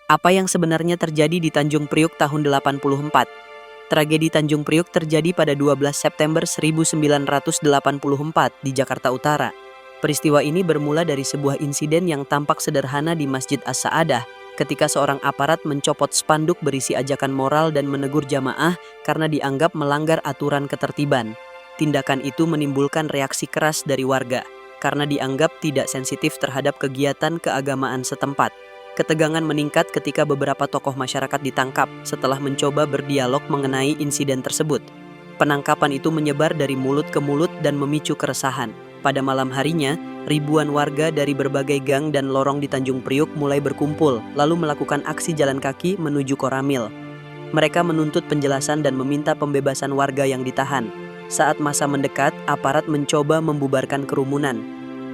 Apa yang sebenarnya terjadi di Tanjung Priuk tahun 84? Tragedi Tanjung Priuk terjadi pada 12 September 1984 di Jakarta Utara. Peristiwa ini bermula dari sebuah insiden yang tampak sederhana di Masjid As-Saadah ketika seorang aparat mencopot spanduk berisi ajakan moral dan menegur jamaah karena dianggap melanggar aturan ketertiban. Tindakan itu menimbulkan reaksi keras dari warga karena dianggap tidak sensitif terhadap kegiatan keagamaan setempat. Ketegangan meningkat ketika beberapa tokoh masyarakat ditangkap setelah mencoba berdialog mengenai insiden tersebut. Penangkapan itu menyebar dari mulut ke mulut dan memicu keresahan. Pada malam harinya, ribuan warga dari berbagai gang dan lorong di Tanjung Priuk mulai berkumpul, lalu melakukan aksi jalan kaki menuju Koramil. Mereka menuntut penjelasan dan meminta pembebasan warga yang ditahan. Saat masa mendekat, aparat mencoba membubarkan kerumunan.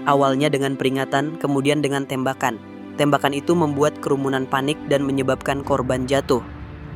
Awalnya dengan peringatan, kemudian dengan tembakan. Tembakan itu membuat kerumunan panik dan menyebabkan korban jatuh.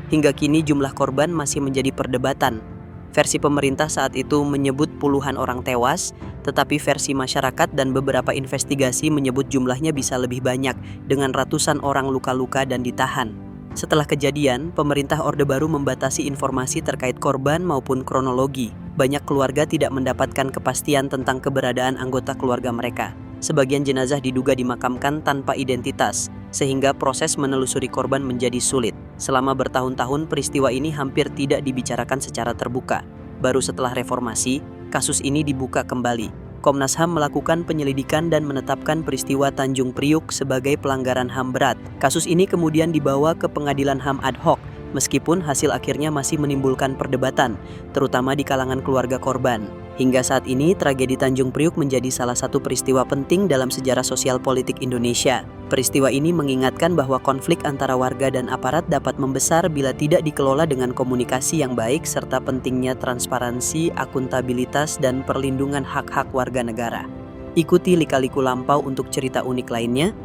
Hingga kini jumlah korban masih menjadi perdebatan. Versi pemerintah saat itu menyebut puluhan orang tewas, tetapi versi masyarakat dan beberapa investigasi menyebut jumlahnya bisa lebih banyak, dengan ratusan orang luka-luka dan ditahan. Setelah kejadian, pemerintah Orde Baru membatasi informasi terkait korban maupun kronologi. Banyak keluarga tidak mendapatkan kepastian tentang keberadaan anggota keluarga mereka. Sebagian jenazah diduga dimakamkan tanpa identitas, sehingga proses menelusuri korban menjadi sulit. Selama bertahun-tahun, peristiwa ini hampir tidak dibicarakan secara terbuka. Baru setelah reformasi, kasus ini dibuka kembali. Komnas HAM melakukan penyelidikan dan menetapkan peristiwa Tanjung Priuk sebagai pelanggaran HAM berat. Kasus ini kemudian dibawa ke Pengadilan HAM ad hoc, meskipun hasil akhirnya masih menimbulkan perdebatan, terutama di kalangan keluarga korban. Hingga saat ini, tragedi Tanjung Priuk menjadi salah satu peristiwa penting dalam sejarah sosial politik Indonesia. Peristiwa ini mengingatkan bahwa konflik antara warga dan aparat dapat membesar bila tidak dikelola dengan komunikasi yang baik serta pentingnya transparansi, akuntabilitas, dan perlindungan hak-hak warga negara. Ikuti Lika-Liku Lampau untuk cerita unik lainnya.